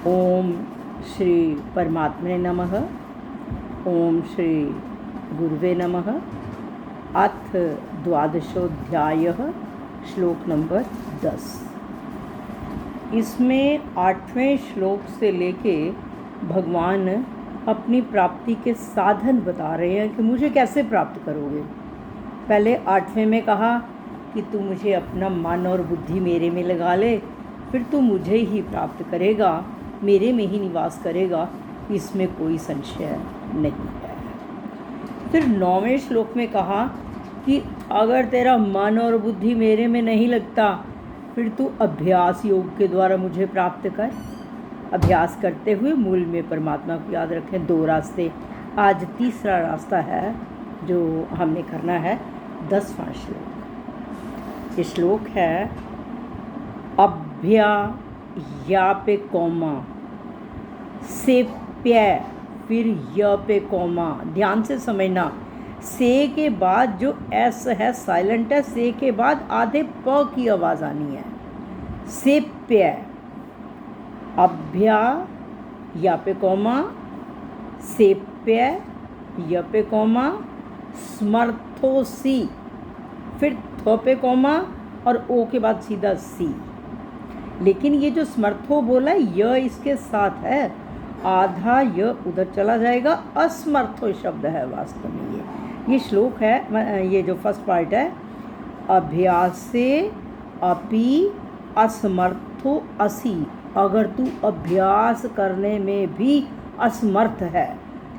ओम श्री परमात्मने नमः। ओम श्री गुरुवे नमः। अथ द्वादशोध्यायः, श्लोक नंबर 10। इसमें 8वें श्लोक से लेके भगवान अपनी प्राप्ति के साधन बता रहे हैं कि मुझे कैसे प्राप्त करोगे। पहले 8वें में कहा कि तू मुझे अपना मन और बुद्धि मेरे में लगा ले, फिर तू मुझे ही प्राप्त करेगा, मेरे में ही निवास करेगा, इसमें कोई संशय नहीं है। फिर 9वें श्लोक में कहा कि अगर तेरा मन और बुद्धि मेरे में नहीं लगता, फिर तू अभ्यास योग के द्वारा मुझे प्राप्त कर। अभ्यास करते हुए मूल में परमात्मा को याद रखें। 2 रास्ते, आज तीसरा रास्ता है जो हमने करना है। 10वां श्लोक, ये श्लोक है अभ्या या पे कौमा से प्य, फिर य पे कौमा। ध्यान से समझना, से के बाद जो एस है साइलेंट है, से के बाद आधे प की आवाज़ आनी है। से प्य, अभ्या या पे कौमा, से प्य य पे कौमा, स्मर्थोसी, फिर थ पे कौमा और ओ के बाद सीधा सी। लेकिन ये जो समर्थो बोला है, य इसके साथ है, आधा य उधर चला जाएगा। असमर्थो शब्द है वास्तव में ये श्लोक है। ये जो फर्स्ट पार्ट है, अभ्यासे अपि असमर्थो असि। अगर तू अभ्यास करने में भी असमर्थ है,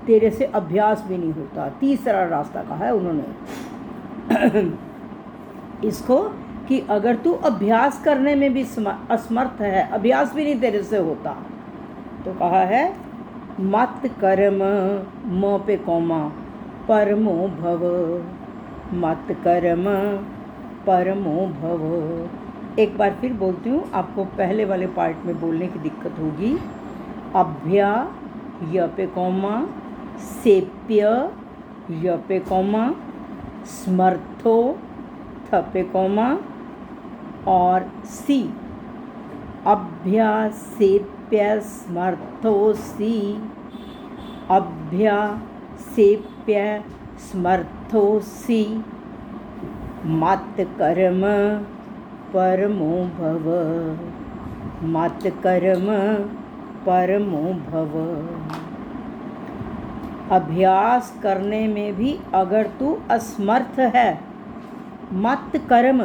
तेरे से अभ्यास भी नहीं होता। तीसरा रास्ता कहा है उन्होंने इसको कि अगर तू अभ्यास करने में भी असमर्थ है, अभ्यास भी नहीं तेरे से होता, तो कहा है मत कर्म म पे कौमा परमो भव, मत कर्म परमो भव। एक बार फिर बोलती हूँ, आपको पहले वाले पार्ट में बोलने की दिक्कत होगी। अभ्या य पे कौमा, सेप्य य पे कौमा, स्मर्थो थ पे कौमा और सी। अभ्या सेप्य स्मर्थोसी, अभ्या सेप्य स्मर्थोसी, मत कर्म परमो भव, मत कर्म परमो भव। अभ्यास करने में भी अगर तू असमर्थ है, मत कर्म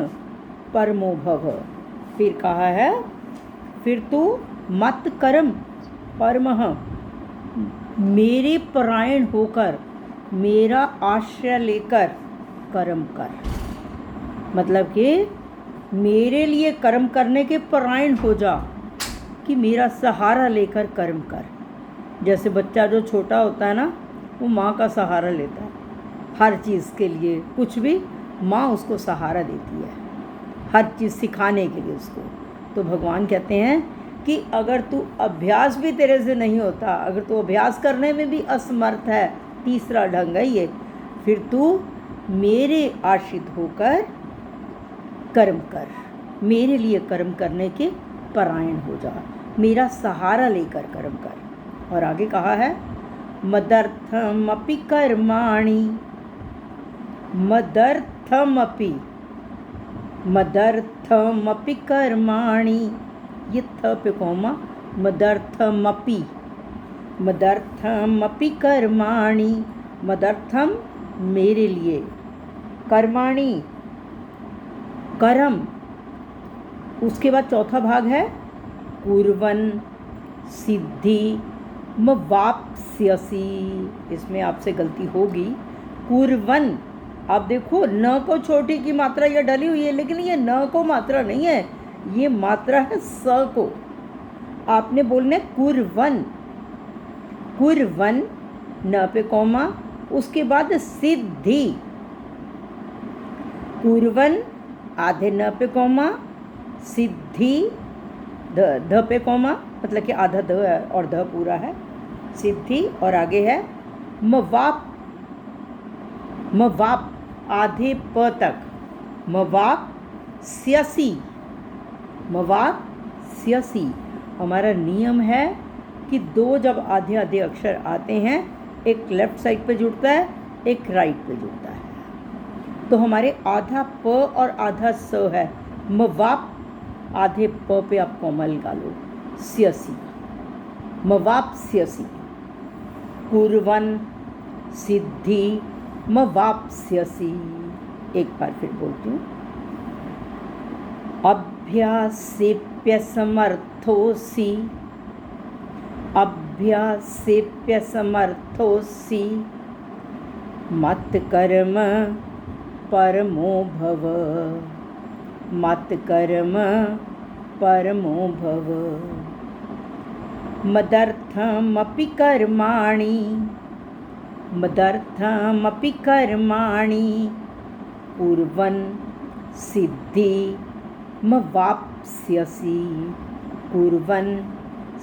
परमो भव। फिर कहा है, फिर तू मत कर्म परमः, मेरे परायण होकर, मेरा आश्रय लेकर कर्म कर। मतलब कि मेरे लिए कर्म करने के परायण हो जा, कि मेरा सहारा लेकर कर्म कर। जैसे बच्चा जो छोटा होता है ना, वो माँ का सहारा लेता है हर चीज़ के लिए। कुछ भी माँ उसको सहारा देती है, हर चीज़ सिखाने के लिए उसको। तो भगवान कहते हैं कि अगर तू अभ्यास भी तेरे से नहीं होता, अगर तू अभ्यास करने में भी असमर्थ है, तीसरा ढंग है ये, फिर तू मेरे आश्रित होकर कर्म कर, मेरे लिए कर्म करने के परायण हो जा, मेरा सहारा लेकर कर्म कर। और आगे कहा है मदर्थमपि कर्माणि, मदर्थमपि, मदर्थमपि कर्माणि, ये थ पे कौमा, मदर्थमपि, मदर्थमपि कर्माणि, मदर्थम मेरे लिए, कर्माणि कर्म। उसके बाद चौथा भाग है कुर्वन् सिद्धि मवाप्स्यसि। इसमें आपसे गलती होगी। कुर्वन्, आप देखो न को छोटी की मात्रा यह डली हुई है, लेकिन ये न को मात्रा नहीं है, ये मात्रा है स को। आपने बोलना है कुर्वन्, कुर्वन् न पे कौमा, उसके बाद सिद्धि, कुर्वन् आधे न पे कौमा, सिद्धि ध पे कौमा, मतलब कि आधा ध है और ध पूरा है, सिद्धि। और आगे है मवाप, मवाप आधे प तक, मवाप स्यसी, मवाप स्यसी। हमारा नियम है कि दो जब आधे आधे अक्षर आते हैं, एक लेफ्ट साइड पे जुड़ता है, एक राइट पे जुड़ता है। तो हमारे आधा प और आधा स है, मवाप, आधे प पे आप कोमल गालो, स्यसी, मवाप्स्यसि, कुर्वन् सिद्धि मवाप्स्यसि। एक बार फिर बोलती हूँ, अभ्यासेप्यसमर्थोऽसि, अभ्यासेप्यसमर्थोऽसि, मत्कर्म परमो भव, मत्कर्म परमो भव। मदर्थमपि कर्माणि, मदर्थमपि कर्माणि कुर्वन् सिद्धिमवाप्स्यसि, कुर्वन्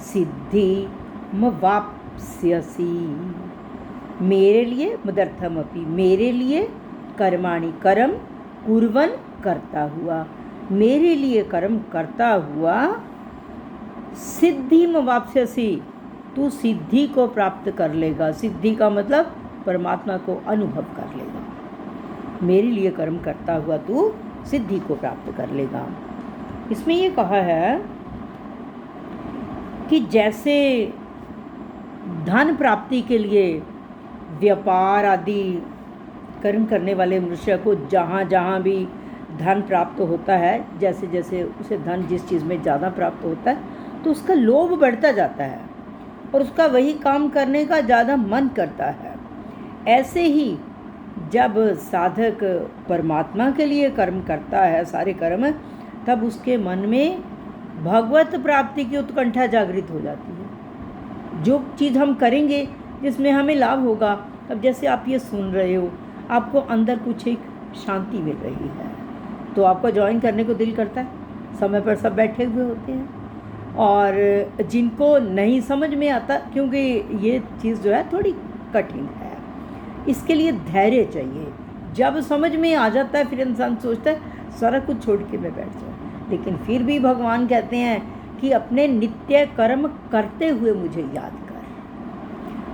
सिद्धिमवाप्स्यसि। मेरे लिए, मदर्थमपि, मेरे लिए, कर्माणि, कर्म, कुर्वन्, करता हुआ, मेरे लिए कर्म करता हुआ, सिद्धिमवाप्स्यसि, तू सिद्धि को प्राप्त कर लेगा। सिद्धि का मतलब परमात्मा को अनुभव कर लेगा। मेरे लिए कर्म करता हुआ तू सिद्धि को प्राप्त कर लेगा। इसमें ये कहा है कि जैसे धन प्राप्ति के लिए व्यापार आदि कर्म करने वाले मनुष्य को जहाँ जहाँ भी धन प्राप्त होता है, जैसे जैसे उसे धन जिस चीज़ में ज़्यादा प्राप्त होता है तो उसका लोभ बढ़ता जाता है और उसका वही काम करने का ज़्यादा मन करता है। ऐसे ही जब साधक परमात्मा के लिए कर्म करता है, सारे कर्म, तब उसके मन में भगवत प्राप्ति की उत्कंठा जागृत हो जाती है। जो चीज़ हम करेंगे जिसमें हमें लाभ होगा, तब जैसे आप ये सुन रहे हो, आपको अंदर कुछ एक शांति मिल रही है, तो आपको ज्वाइन करने को दिल करता है। समय पर सब बैठे हुए होते हैं और जिनको नहीं समझ में आता, क्योंकि ये चीज़ जो है थोड़ी कठिन है, इसके लिए धैर्य चाहिए। जब समझ में आ जाता है फिर इंसान सोचता है सारा कुछ छोड़ के मैं बैठ जाऊँ, लेकिन फिर भी भगवान कहते हैं कि अपने नित्य कर्म करते हुए मुझे याद कर।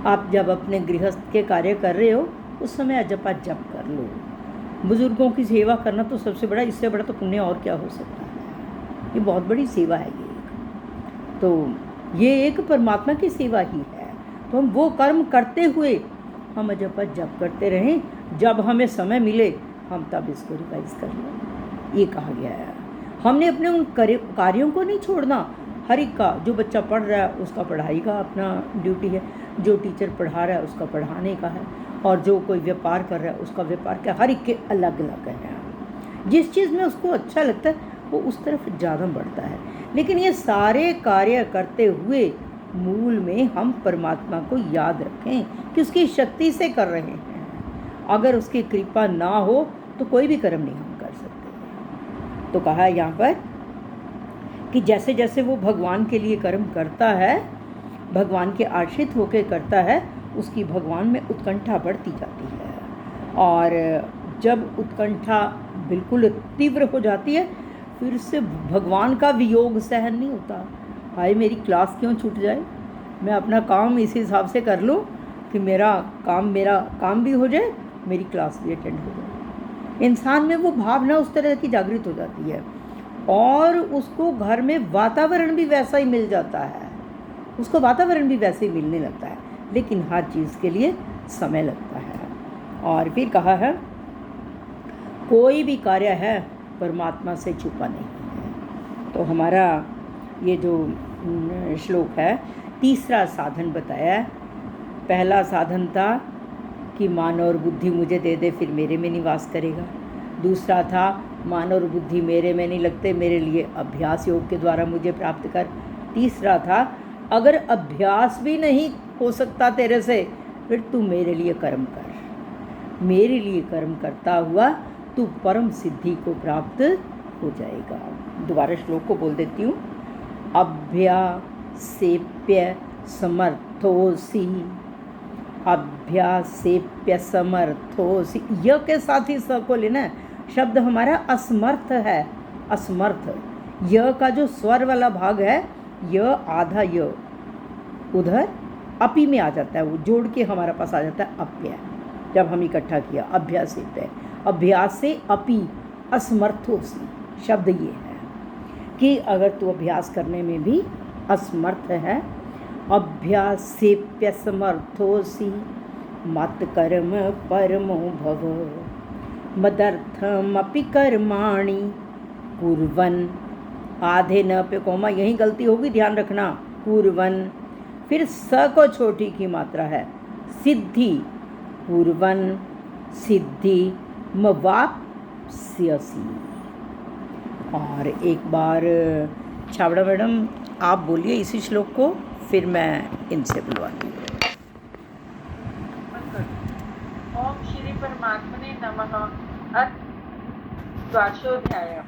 आप जब अपने गृहस्थ के कार्य कर रहे हो उस समय अजपा जप कर लो। बुजुर्गों की सेवा करना तो सबसे बड़ा, इससे बड़ा तो पुण्य और क्या हो सकता है। ये बहुत बड़ी सेवा है। तो ये एक परमात्मा की सेवा ही है। तो हम वो कर्म करते हुए हम अजप जप करते रहें, जब हमें समय मिले हम तब इसको रिवाइज कर लें, ये कहा गया है। हमने अपने उन कार्यों को नहीं छोड़ना। हर एक का, जो बच्चा पढ़ रहा है उसका पढ़ाई का अपना ड्यूटी है, जो टीचर पढ़ा रहा है उसका पढ़ाने का है, और जो कोई व्यापार कर रहा है उसका व्यापार का, हर एक के अलग अलग है। जिस चीज़ में उसको अच्छा लगता है वो उस तरफ ज़्यादा बढ़ता है। लेकिन ये सारे कार्य करते हुए मूल में हम परमात्मा को याद रखें कि उसकी शक्ति से कर रहे हैं। अगर उसकी कृपा ना हो तो कोई भी कर्म नहीं हम कर सकते। तो कहा है यहाँ पर कि जैसे जैसे वो भगवान के लिए कर्म करता है, भगवान के आश्रित होकर करता है, उसकी भगवान में उत्कंठा बढ़ती जाती है। और जब उत्कंठा बिल्कुल तीव्र हो जाती है, फिर से भगवान का वियोग सहन नहीं होता। हाय मेरी क्लास क्यों छूट जाए, मैं अपना काम इस हिसाब से कर लूँ कि मेरा काम भी हो जाए, मेरी क्लास भी अटेंड हो जाए। इंसान में वो भावना उस तरह की जागृत हो जाती है और उसको घर में वातावरण भी वैसा ही मिल जाता है, उसको वातावरण भी वैसे ही मिलने लगता है। लेकिन हर चीज़ के लिए समय लगता है। और फिर कहा है कोई भी कार्य है परमात्मा से छुपा नहीं है। तो हमारा ये जो श्लोक है, तीसरा साधन बताया। पहला साधन था कि मन और बुद्धि मुझे दे दे, फिर मेरे में निवास करेगा। दूसरा था मन और बुद्धि मेरे में नहीं लगते, मेरे लिए अभ्यास योग के द्वारा मुझे प्राप्त कर। तीसरा था अगर अभ्यास भी नहीं हो सकता तेरे से, फिर तू मेरे लिए कर्म कर। मेरे लिए कर्म करता हुआ तू परम सिद्धि को प्राप्त हो जाएगा। दोबारा श्लोक को बोल देती हूँ। अभ्यासेप्य समर्थोसि, अभ्यासेप्य समर्थोसि। य के साथ ही स को लेना है। शब्द हमारा असमर्थ है, असमर्थ। य का जो स्वर वाला भाग है, य आधा य, उधर अपी में आ जाता है, वो जोड़ के हमारे पास आ जाता है अप्यय। जब हम इकट्ठा किया अभ्यास पे, अभ्यास से अपी असमर्थोसी, शब्द ये है कि अगर तू अभ्यास करने में भी असमर्थ है, अभ्यासेप्यसमर्थोसी मत कर्म परमो भव मदर्थमपि कर्माणि कुर्वन्, आधे न पे कोमा, यही गलती होगी, ध्यान रखना। कुर्वन्, फिर स को छोटी की मात्रा है, सिद्धि, कुर्वन् सिद्धि मवाप्स्यसि। और एक बार छाबड़ा मैडम आप बोलिए इसी श्लोक को, फिर मैं इनसे बुलवाती हूँ। ओम श्री परमात्मने नमः। अथ द्वादशोऽध्याय।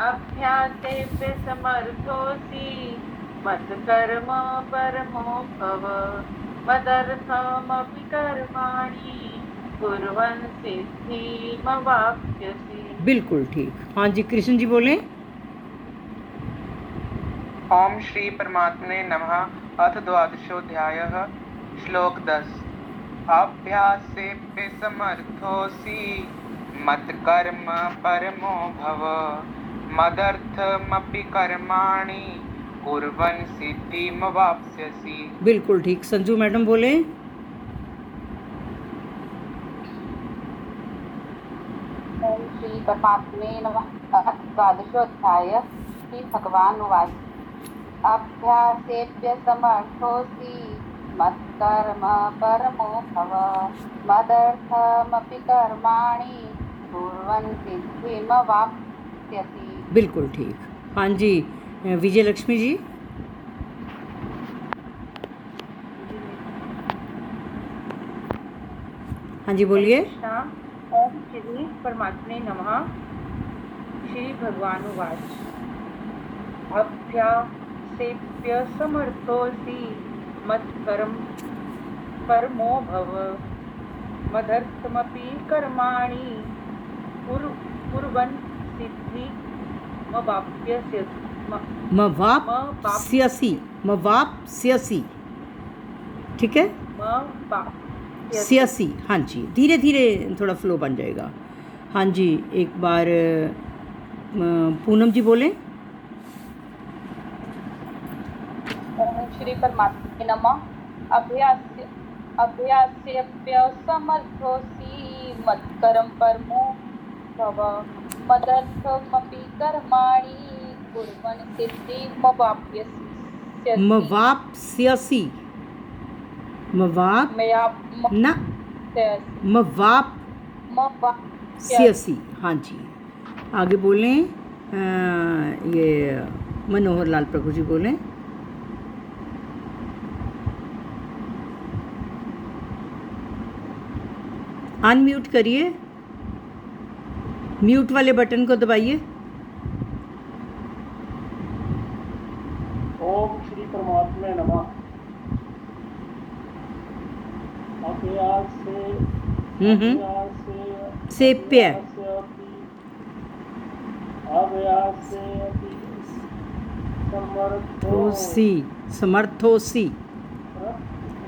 अभ्यासेऽप्य समर्थोऽसि मत्कर्म परमो भव मदर्थमपि कर्माणि कुर्वन् सिद्धिमवाप्स्यसि। बिल्कुल ठीक। हाँ जी, कृष्ण जी बोलें। ओम श्री परमात्मने नमः। अथ द्वादशोऽध्यायः। श्लोक 10। अभ्यासेऽप्य समर्थोऽसि मत्कर्म परमो भव मदर्थमपि कर्माणि कुर्वन् सिद्धिमवाप्स्यसि। बिल्कुल ठीक। संजू मैडम बोले। ओम श्री परमात्मे नमः। द्वादशोऽध्याय। श्री भगवान उवाच अभ्यासेभ्य समर्थोऽसि मत्कर्म परमो भव मदर्थमपि कर्माणि कुर्वन् सिद्धिमवाप्स्यसि। बिल्कुल ठीक। हाँ जी, विजय लक्ष्मी जी। हाँ जी बोलिए। ओम श्री परमात्मने नमः। श्री भगवान उवाच अभ्यासेऽप्य समर्थोऽसि मत्कर्म परमो भव मदर्थमपि कर्माणि कुर्वन् सिद्धिमवाप्स्यसि। मवाप्स्यसि, मवाप्स्यसि, ठीक है। स्यसि, हाँ जी, धीरे धीरे थोड़ा फ्लो बन जाएगा। हाँ जी, एक बार पूनम जी बोलें। ओम श्री परमात्मे नमः। अभ्यासेऽप्य समर्थोऽसि मत्कर्म परमो भव मदर्थमपि कर्माणि कुर्वन् सिद्धिमवाप्स्यसि। मवाप्स्यसि, मवाप्स्यसि, हाँ जी। आगे बोलें। ये मनोहर लाल प्रभु जी बोलें। अनम्यूट करिए, म्यूट वाले बटन को दबाइए। ओम श्री परमात्मे नमः। सेप्य, समर्थोसी, समर्थोसी,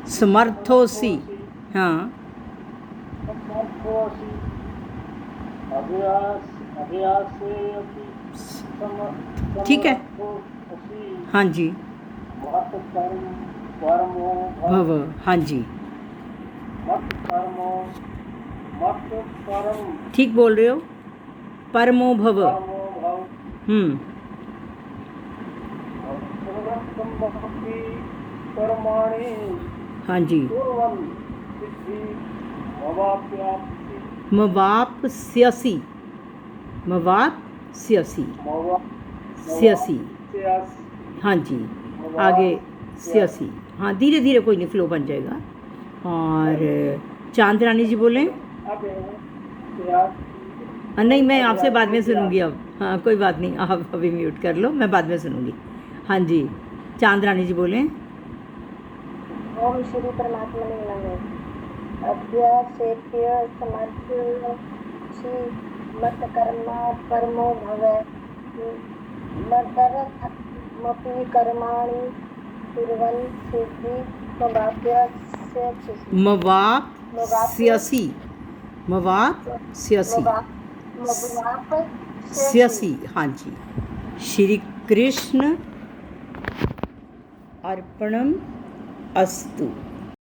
समर्थोसी, हाँ। ठीक है, हाँ जी। भव, हाँ जी, ठीक बोल रहे हो। परमो भव, हाँ जी। मवाप्स्यसि, मवाप्स्यसि, स्यसि, हाँ जी। आगे स्यसि, हाँ, धीरे धीरे कोई नहीं, फ्लो बन जाएगा। और चांद रानी जी बोलें। नहीं, मैं आपसे बाद में सुनूंगी अब। हाँ, कोई बात नहीं, आप अभी म्यूट कर लो, मैं बाद में सुनूंगी। हाँ जी, चांद रानी जी बोलें। ओम श्री परमात्मने नमः। अभ्यासेभ्य समर्थोऽसि मत्कर्म परमो भव मदर्थमपि कर्माणि कुर्वन् सिद्धि मवाप्स्यसि मवाप्स्यसि मवाप्स्यसि स्यसि। हाँ जी। श्री कृष्ण अर्पणम अस्तु।